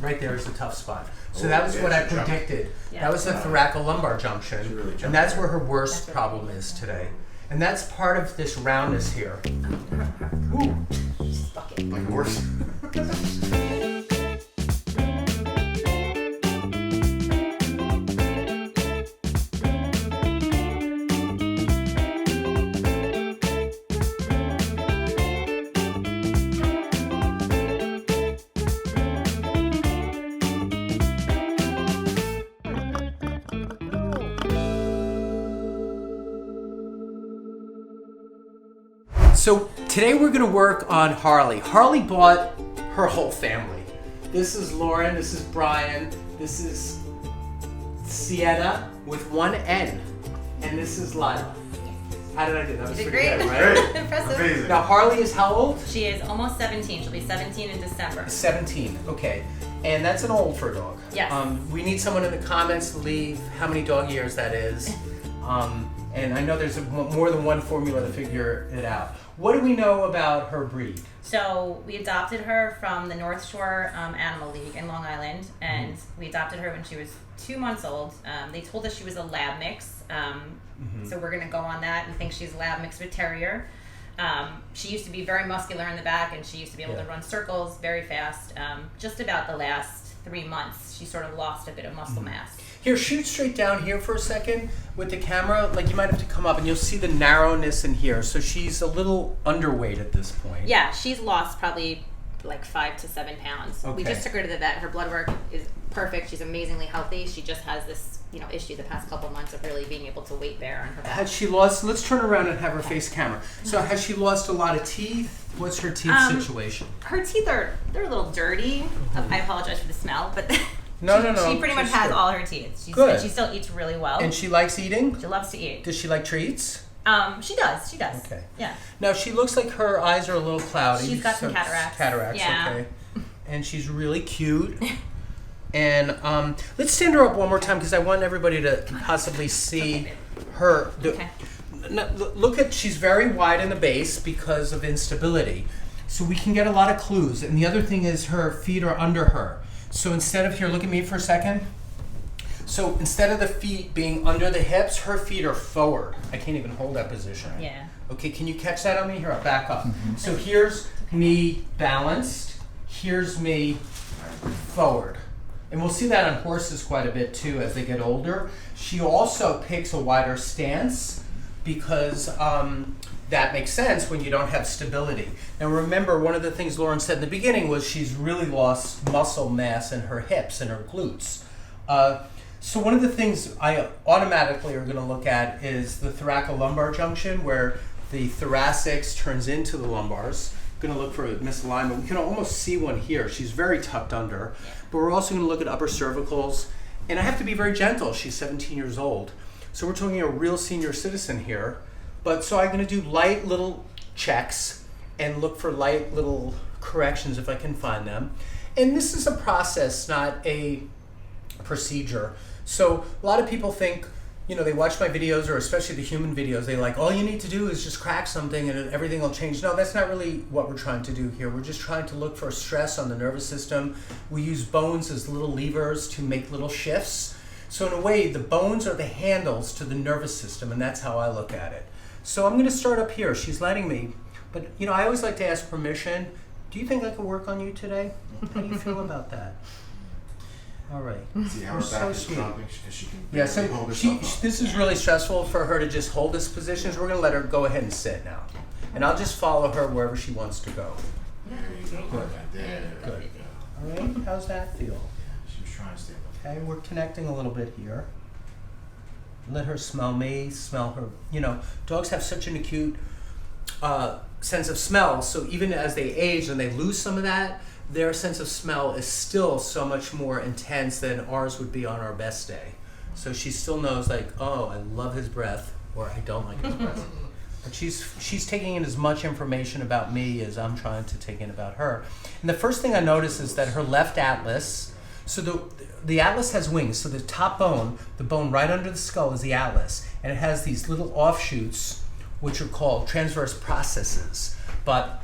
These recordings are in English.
right there is a tough spot. So that was what I predicted. Yeah. That was the thoracolumbar junction, really and that's where her worst problem is today. And that's part of this roundness here. Ooh. Like a horse. So today we're gonna work on Harley. Harley bought her whole family. This is Lauren, this is Brian, this is Sienna with one N, and this is Lila. How did I do? That was You did pretty great. good, right? Impressive. Amazing. Now Harley is how old? She is almost 17. She'll be 17 in December. 17, okay. And that's an old for a dog. Yes. We need someone in the comments to leave how many dog years that is. And I know there's more than one formula to figure it out. What do we know about her breed? So we adopted her from the North Shore Animal League in Long Island, and we adopted her when she was 2 months old. They told us she was a lab mix, so we're gonna go on that. We think she's a lab mix with terrier. She used to be very muscular in the back, and she used to be able to run circles very fast. Just about the last 3 months, she sort of lost a bit of muscle mass. Here, shoot straight down here for a second with the camera. Like, you might have to come up and you'll see the narrowness in here. So she's a little underweight at this point. Yeah, she's lost probably like 5 to 7 pounds. We Okay. just took her to the vet. Her blood work is perfect. She's amazingly healthy. She just has this, issue the past couple months of really being able to weight bear on her back. Has she lost, let's turn around and have her face camera. So has she lost a lot of teeth? What's her teeth situation? Her teeth they're a little dirty. I apologize for the smell, but No. she pretty much Just has good. all her teeth. Good. And she still eats really well. And she likes eating? She loves to eat. Does she like treats? She does. Okay. Yeah. Now she looks like her eyes are a little cloudy. She's got some cataracts. Cataracts, Yeah. okay. And she's really cute. And let's stand her up one more time because I want everybody to possibly see her. Okay. Look at, she's very wide in the base because of instability. So we can get a lot of clues. And the other thing is her feet are under her. So instead of, here, look at me for a second. So instead of the feet being under the hips, her feet are forward. I can't even hold that position. Yeah. Okay, can you catch that on me? Here, I'll back up. So here's me balanced. Here's me forward. And we'll see that on horses quite a bit too as they get older. She also picks a wider stance because that makes sense when you don't have stability. And remember, one of the things Lauren said in the beginning was she's really lost muscle mass in her hips and her glutes. So one of the things I automatically are going to look at is the thoracolumbar junction, where the thoracics turns into the lumbars. Going to look for a misalignment. We can almost see one here. She's very tucked under. But we're also going to look at upper cervicals. And I have to be very gentle. She's 17 years old. So we're talking a real senior citizen here. But so I'm going to do light little checks and look for light little corrections if I can find them. And this is a process, not a procedure. So a lot of people think, they watch my videos, or especially the human videos, they like, all you need to do is just crack something and everything will change. No, that's not really what we're trying to do here. We're just trying to look for stress on the nervous system. We use bones as little levers to make little shifts. So in a way, the bones are the handles to the nervous system, and that's how I look at it. So I'm going to start up here. She's letting me, but I always like to ask permission. Do you think I could work on you today? How do you feel about that? All right. See how her back is dropping because she can Yeah, barely so hold herself up. this is really stressful for her to just hold this position. So we're going to let her go ahead and sit now. And I'll just follow her wherever she wants to go. There you go. Good. There Good. we go. All right, how's that feel? She was trying to stay up. Okay, we're connecting a little bit here. Let her smell me, smell her. Dogs have such an acute sense of smell, so even as they age and they lose some of that, their sense of smell is still so much more intense than ours would be on our best day. So she still knows, like, oh, I love his breath, or I don't like his breath. But she's taking in as much information about me as I'm trying to take in about her. And the first thing I notice is that her left atlas, so the atlas has wings, so the top bone, the bone right under the skull, is the atlas, and it has these little offshoots which are called transverse processes. But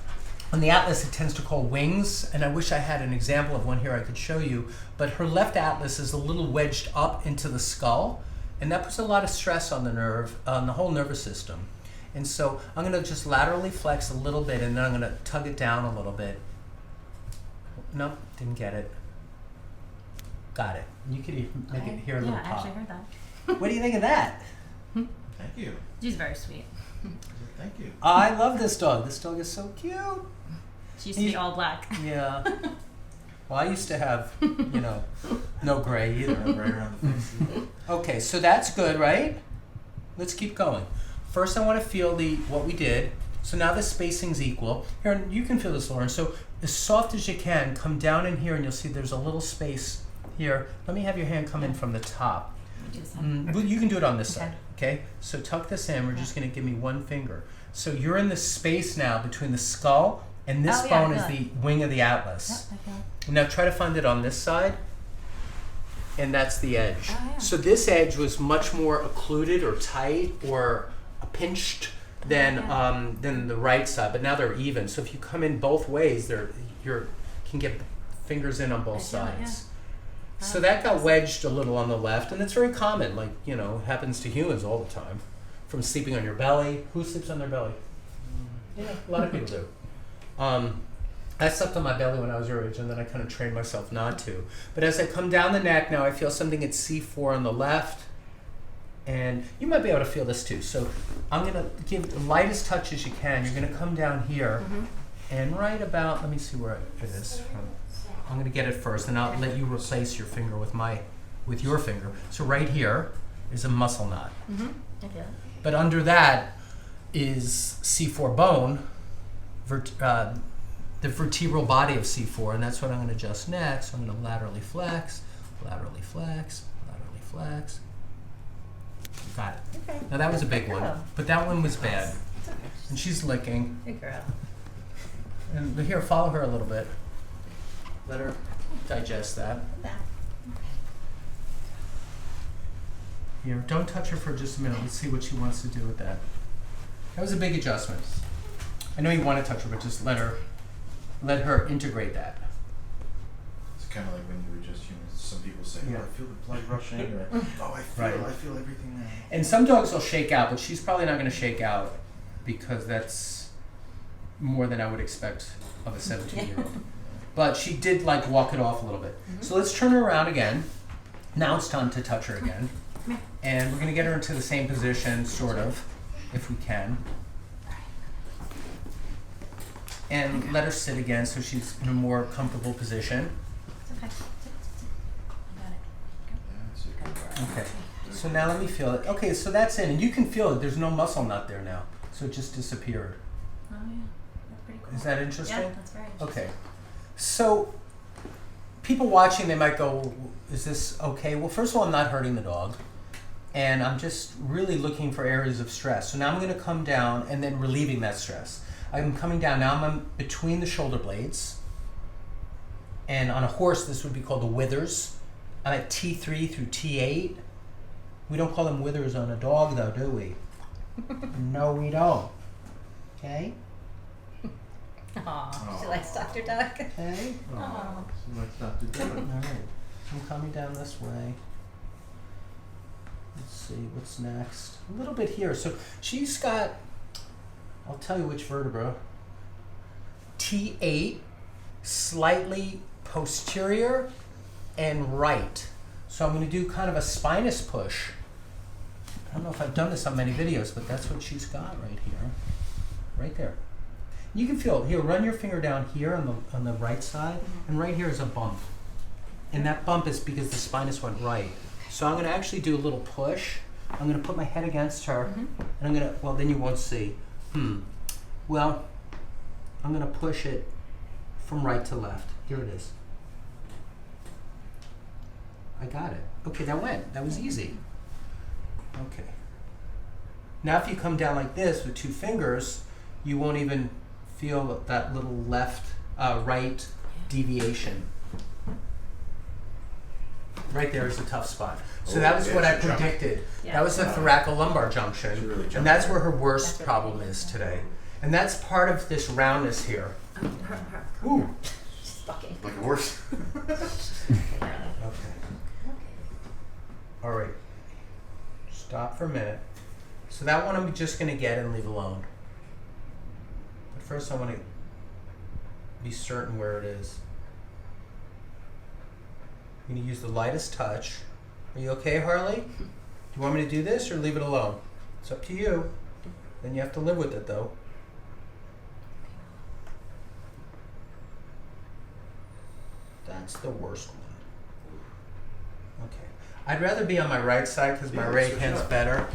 On the atlas, it tends to call wings, and I wish I had an example of one here I could show you, but her left atlas is a little wedged up into the skull, and that puts a lot of stress on the nerve, on the whole nervous system. And so I'm going to just laterally flex a little bit, and then I'm going to tug it down a little bit. Nope, didn't get it. Got it. You could even make it hear a little Yeah, I pop. actually heard that. What do you think of that? Thank you. She's very sweet. Thank you. I love this dog. This dog is so cute. She used to be all black. Yeah. Well, I used to have, no gray either. Right around the face. Okay, so that's good, right? Let's keep going. First, I want to feel what we did. So now the spacing's equal. Here, you can feel this, Lauren. So as soft as you can, come down in here, and you'll see there's a little space here. Let me have your hand come in from the top. Well, you can do it on this side, okay? So tuck this in. We're just going to give me one finger. So you're in the space now between the skull and this bone is the wing of the atlas. Yep, I feel it. Now try to find it on this side, and that's the edge. Oh, yeah. So this edge was much more occluded or tight or pinched than the right side, but now they're even. So if you come in both ways, you can get fingers in on both I feel it, sides. So that got wedged a little on the left, and it's very common, happens to humans all the time. From sleeping on your belly. Who sleeps on their belly? Yeah, a lot of people do. I slept on my belly when I was your age, and then I kind of trained myself not to. But as I come down the neck now, I feel something at C4 on the left, and you might be able to feel this too. So I'm going to give the lightest touch as you can. You're going to come down here, and right about, let me see where it is. I'm going to get it first, and I'll let you replace your finger with your finger. So right here is a muscle knot. I feel it. But under that is C4 bone, the vertebral body of C4, and that's what I'm going to adjust next. So I'm going to laterally flex, laterally flex, laterally flex. Got it. Okay. Now that was a big one, but that one was bad. It's okay. And she's licking. Good girl. And but here, follow her a little bit. Let her digest that. Here, don't touch her for just a minute. Let's see what she wants to do with that. That was a big adjustment. I know you want to touch her, but just let her integrate that. It's kind of like when you were just human. Some people say, Yeah. "Oh, I feel the blood rushing," or "Oh, I feel everything now." And some dogs will shake out, but she's probably not going to shake out because that's more than I would expect of a 17-year-old. But she did walk it off a little bit. So let's turn her around again. Now it's time to touch her again. And we're going to get her into the same position, sort of, if we can. And let her sit again so she's in a more comfortable position. It's okay. I got it. Okay. So now let me feel it. Okay, so that's in. And you can feel it. There's no muscle knot there now. So it just disappeared. Oh yeah, that's pretty cool. Is that interesting? Yeah, that's very interesting. Okay. So people watching, they might go, is this okay? Well, first of all, I'm not hurting the dog. And I'm just really looking for areas of stress. So now I'm going to come down and then relieving that stress. I'm coming down. Now I'm between the shoulder blades. And on a horse, this would be called the withers. I'm at T3 through T8. We don't call them withers on a dog, though, do we? No, we don't. Okay? Aw, she likes Dr. Duck. Okay? Aw. So let's not do that. All right. I'm coming down this way. Let's see, what's next? A little bit here. So she's got, I'll tell you which vertebra. T8, slightly posterior and right. So I'm going to do kind of a spinous push. I don't know if I've done this on many videos, but that's what she's got right here. Right there. You can feel, here, run your finger down here on the right side, and right here is a bump. And that bump is because the spinous went right. So I'm going to actually do a little push. I'm going to put my head against her, and I'm going to, well, then you won't see. Well, I'm going to push it from right to left. Here it is. I got it. Okay, that went. That was easy. Okay. Now if you come down like this with two fingers, you won't even feel that little right deviation. Right there is a tough spot. So that was what I predicted. Yeah. That was the thoracolumbar junction. She really jumped And that's there. where her worst That's really problem is today. And that's part of this roundness here. Ooh. She's fucking. Like a horse. Okay. All right. Stop for a minute. So that one I'm just going to get and leave alone. But first I want to be certain where it is. I'm going to use the lightest touch. Are you okay, Harley? Do you want me to do this or leave it alone? It's up to you. Then you have to live with it, though. That's the worst one. Okay. I'd rather be on my right side because my right hand's better.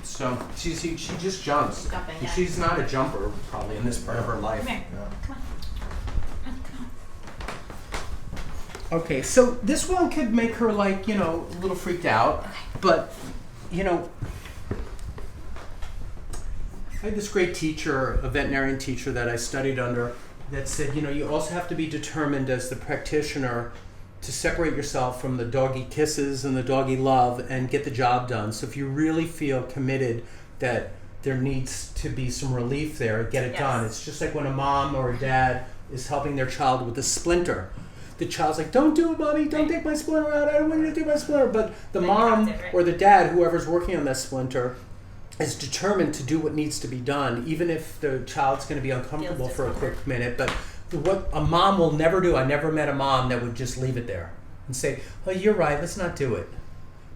So she just jumps. Jumping, And yeah. she's not a jumper probably in this part of her life. Come here. Yeah. Come on. Come on. Okay, so this one could make her like, you know, a little freaked out. But, you know, I had this great teacher, a veterinarian teacher that I studied under, that said, you know, you also have to be determined as the practitioner to separate yourself from the doggy kisses and the doggy love and get the job done. So if you really feel committed that there needs to be some relief there, get it done. It's just like when a mom or a dad is helping their child with a splinter. The child's like, don't do it, mommy, don't take my splinter out, I don't want you to take my splinter. But the mom or the dad, whoever's working on that splinter, is determined to do what needs to be done, even if the child's going to be uncomfortable for a quick minute. But what a mom will never do, I never met a mom that would just leave it there and say, oh, you're right, let's not do it.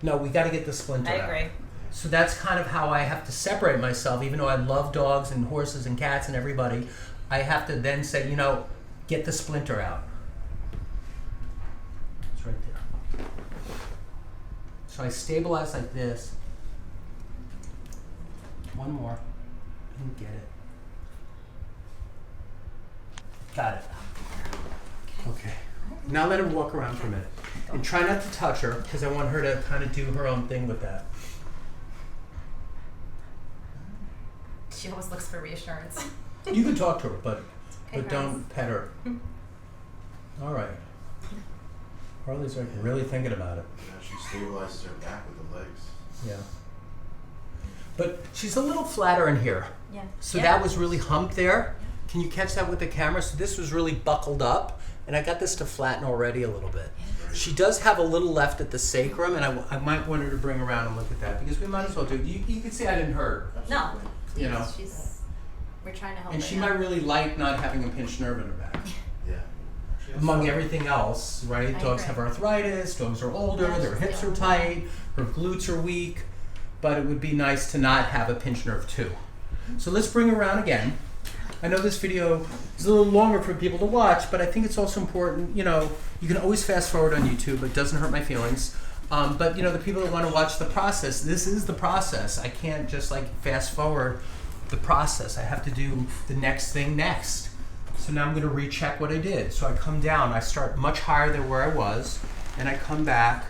No, we got to get the splinter out. I agree. So that's kind of how I have to separate myself, even though I love dogs and horses and cats and everybody. I have to then say, you know, get the splinter out. It's right there. So I stabilize like this. One more. And get it. Got it. Okay. Now let her walk around for a minute. And try not to touch her, because I want her to kind of do her own thing with that. She always looks for reassurance. You can talk to her, but Okay, don't pet her. All right. Harley's like really thinking about it. Yeah, she stabilizes her back with the legs. Yeah. But she's a little flatter in here. Yeah. So that was really humped there. Can you catch that with the camera? So this was really buckled up, and I got this to flatten already a little bit. She does have a little left at the sacrum, and I might want her to bring around and look at that, because we might as well do it. You can see I didn't hurt her. No. You know. We're trying to help And her she now. might really like not having a pinched nerve in her back. Yeah. Among everything else, right? I Dogs agree. have arthritis, dogs are older, Yeah, their she's hips are feeling tight, her glutes are weak, but it would be nice to not have a pinched nerve too. So let's bring her around again. I know this video is a little longer for people to watch, but I think it's also important, you know, you can always fast forward on YouTube, it doesn't hurt my feelings. But you know, the people that want to watch the process, this is the process. I can't just like fast forward the process. I have to do the next thing next. So now I'm going to recheck what I did. So I come down, I start much higher than where I was, and I come back,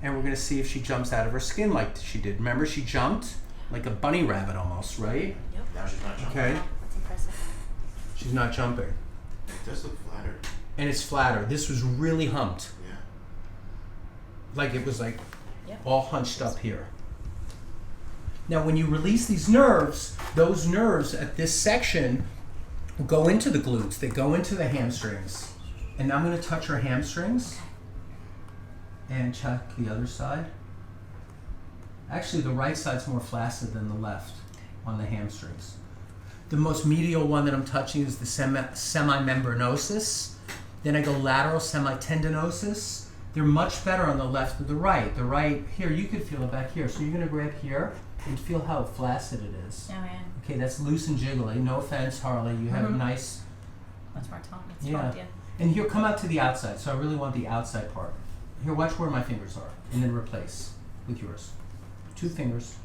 and we're going to see if she jumps out of her skin like she did. Remember, she jumped like a bunny rabbit almost, right? Now she's not jumping. Okay. That's impressive. She's not jumping. It does look flatter. And it's flatter. This was really humped. Yeah. Like it was like Yep. all hunched up here. Now when you release these nerves, those nerves at this section go into the glutes, they go into the hamstrings. And now I'm going to touch her hamstrings and check the other side. Actually, the right side's more flaccid than the left on the hamstrings. The most medial one that I'm touching is the semimembranosus. Then I go lateral semitendinosus. They're much better on the left than the right. The right, here, you could feel it back here. So you're going to grab here and feel how flaccid it is. Oh, yeah. Okay, that's loose and jiggly. No offense, Harley. You have a nice... Much more tone. It's Yeah. toned, yeah. And here, come out to the outside. So I really want the outside part. Here, watch where my fingers are. And then replace with yours. 2 fingers.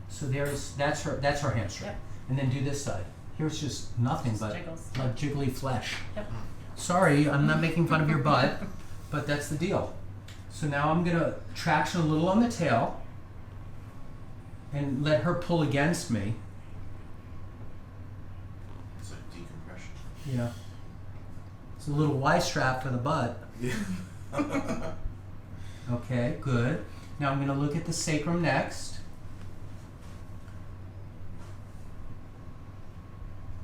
So that's her hamstring. Yep. And then do this side. Here's just nothing Just but jiggles. like jiggly flesh. Yep. Sorry, I'm not making fun of your butt, but that's the deal. So now I'm gonna traction a little on the tail and let her pull against me. It's like decompression. Yeah. It's a little Y strap for the butt. Yeah. Okay, good. Now I'm gonna look at the sacrum next.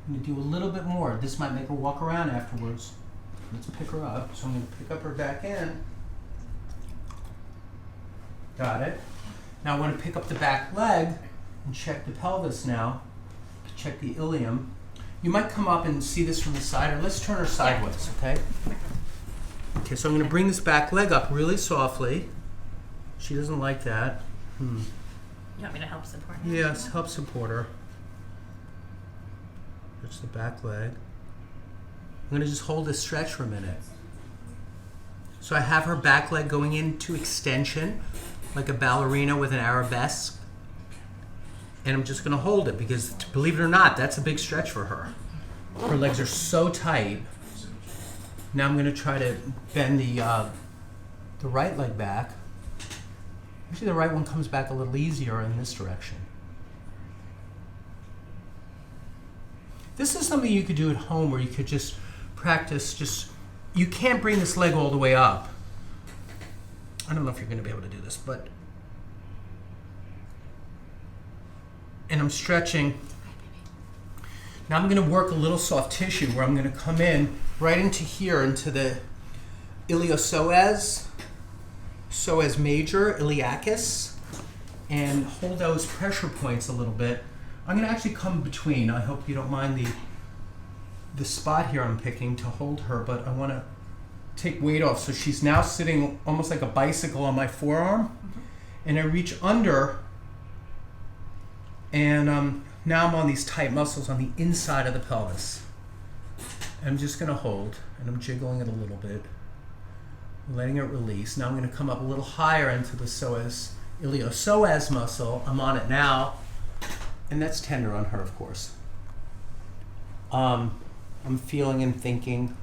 I'm going to do a little bit more. This might make her walk around afterwards. Let's pick her up. So I'm going to pick up her back end. Got it. Now I want to pick up the back leg and check the pelvis now. Check the ilium. You might come up and see this from the side, or let's turn her sideways, okay? Okay, so I'm going to bring this back leg up really softly. She doesn't like that. You want me to help support her? Yes, help support her. That's the back leg. I'm going to just hold this stretch for a minute. So I have her back leg going into extension, like a ballerina with an arabesque. And I'm just going to hold it because, believe it or not, that's a big stretch for her. Her legs are so tight. Now I'm going to try to bend the right leg back. Actually, the right one comes back a little easier in this direction. This is something you could do at home where you could just practice, you can't bring this leg all the way up. I don't know if you're going to be able to do this, but, and I'm stretching. Now I'm going to work a little soft tissue where I'm going to come in right into here, into the iliopsoas, psoas major, iliacus, and hold those pressure points a little bit. I'm going to actually come between. I hope you don't mind the spot here I'm picking to hold her, but I want to take weight off. So she's now sitting almost like a bicycle on my forearm, and I reach under, and now I'm on these tight muscles on the inside of the pelvis. I'm just going to hold, and I'm jiggling it a little bit, letting it release. Now I'm going to come up a little higher into the psoas, iliopsoas muscle. I'm on it now, and that's tender on her, of course. I'm feeling and thinking,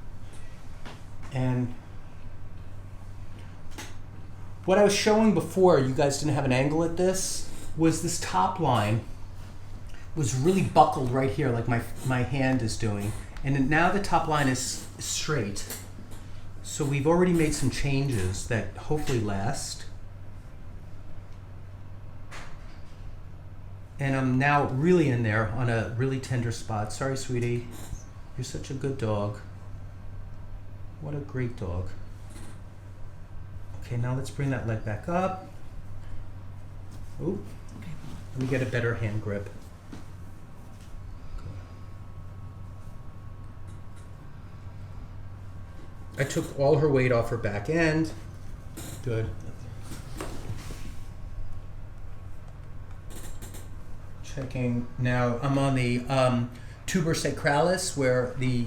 and what I was showing before, you guys didn't have an angle at this, was this top line was really buckled right here like my hand is doing, and now the top line is straight. So we've already made some changes that hopefully last. And I'm now really in there on a really tender spot. Sorry, sweetie. You're such a good dog. What a great dog. Okay, now let's bring that leg back up. Ooh. Let me get a better hand grip. I took all her weight off her back end. Good. Checking now. I'm on the tuber sacralis, where the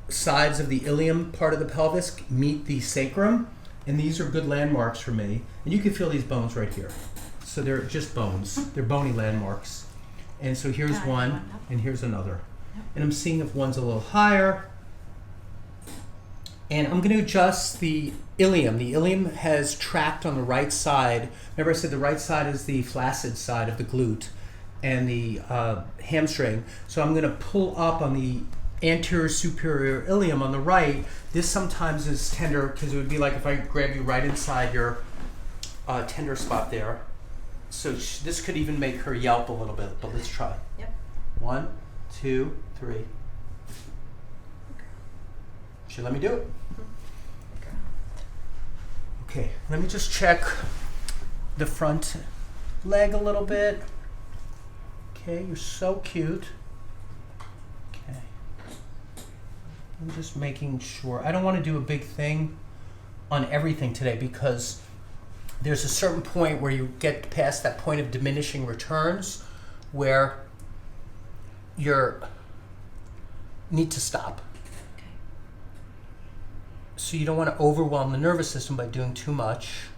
sides of the ilium part of the pelvis meet the sacrum, and these are good landmarks for me. And you can feel these bones right here. So they're just bones. They're bony landmarks. And so here's one, and here's another. And I'm seeing if one's a little higher. And I'm going to adjust the ilium. The ilium has tracked on the right side. Remember I said the right side is the flaccid side of the glute and the hamstring. So I'm going to pull up on the anterior superior ilium on the right. This sometimes is tender because it would be like if I grab you right inside your tender spot there. So this could even make her yelp a little bit, but let's try. Yep. 1, 2, 3. Should let me do it? Okay, let me just check the front leg a little bit. Okay, you're so cute. Okay. I'm just making sure. I don't want to do a big thing on everything today because there's a certain point where you get past that point of diminishing returns where you need to stop. So you don't want to overwhelm the nervous system by doing too much.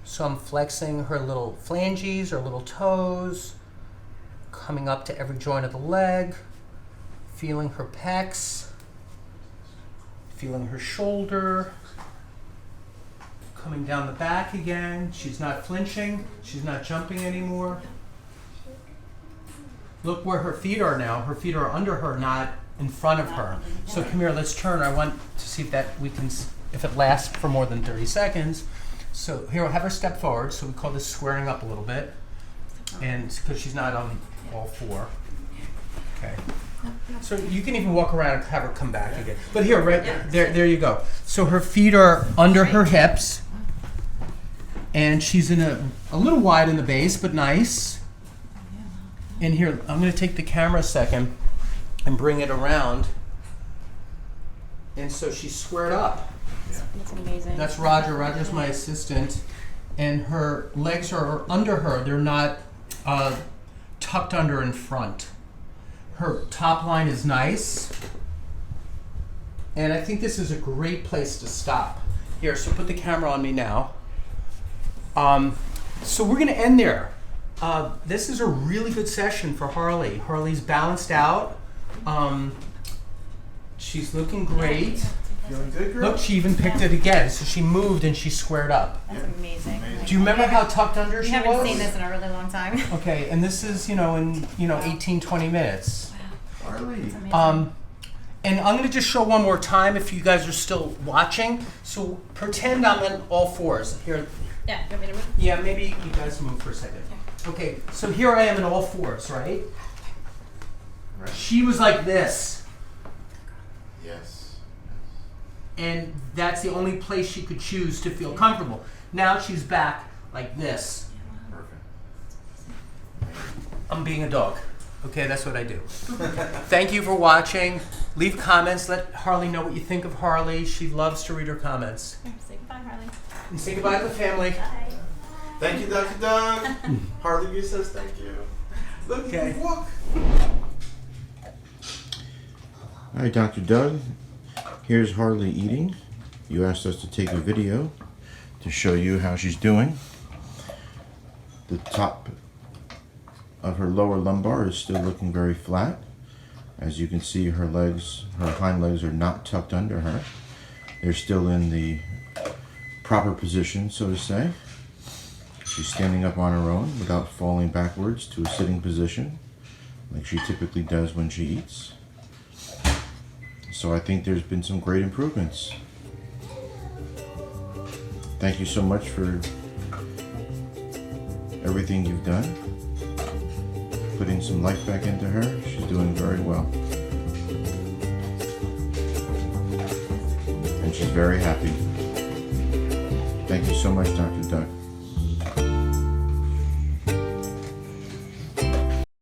So I'm flexing her little phalanges, her little toes, coming up to every joint of the leg, feeling her pecs, feeling her shoulder, coming down the back again. She's not flinching. She's not jumping anymore. Look where her feet are now. Her feet are under her, not in front of her. So come here, let's turn. I want to see if if it lasts for more than 30 seconds. So here, we'll have her step forward. So we call this squaring up a little bit. And because she's not on all four. Okay. So you can even walk around and have her come back again. But here, right there you go. So her feet are under her hips, and she's in a little wide in the base, but nice. And here, I'm going to take the camera a second and bring it around. And so she's squared up. That's amazing. That's Roger. Roger's my assistant. And her legs are under her. They're not tucked under in front. Her top line is nice. And I think this is a great place to stop. Here, so put the camera on me now. So we're going to end there. This is a really good session for Harley. Harley's balanced out. She's looking great. Feeling good, girl? Look, she even picked it again. So she moved and she squared up. That's amazing. Do you remember how tucked under We she haven't was? seen this in a really long time. Okay, and this is, in 18, 20 minutes. Harley. That's amazing. And I'm going to just show one more time if you guys are still watching. So pretend I'm on all fours. Here, Yeah, you want me to move? yeah, maybe you guys move for a second. Okay, so here I am in all fours, right? Right. She was like this, Yes. and that's the only place she could choose to feel comfortable. Now she's back like this. Perfect. I'm being a dog. Okay, that's what I do. Thank you for watching. Leave comments. Let Harley know what you think of Harley. She loves to read her comments. Say goodbye, Harley. And say goodbye to the family. Bye. Thank you, Dr. Doug. Harley says thank you. Look, Okay. walk. Hi, Dr. Doug. Here's Harley eating. You asked us to take a video to show you how she's doing. The top of her lower lumbar is still looking very flat. As you can see, her legs, her hind legs are not tucked under her. They're still in the proper position, so to say. She's standing up on her own without falling backwards to a sitting position like she typically does when she eats. So I think there's been some great improvements. Thank you so much for everything you've done. Putting some life back into her. She's doing very well. And she's very happy. Thank you so much, Dr. Doug.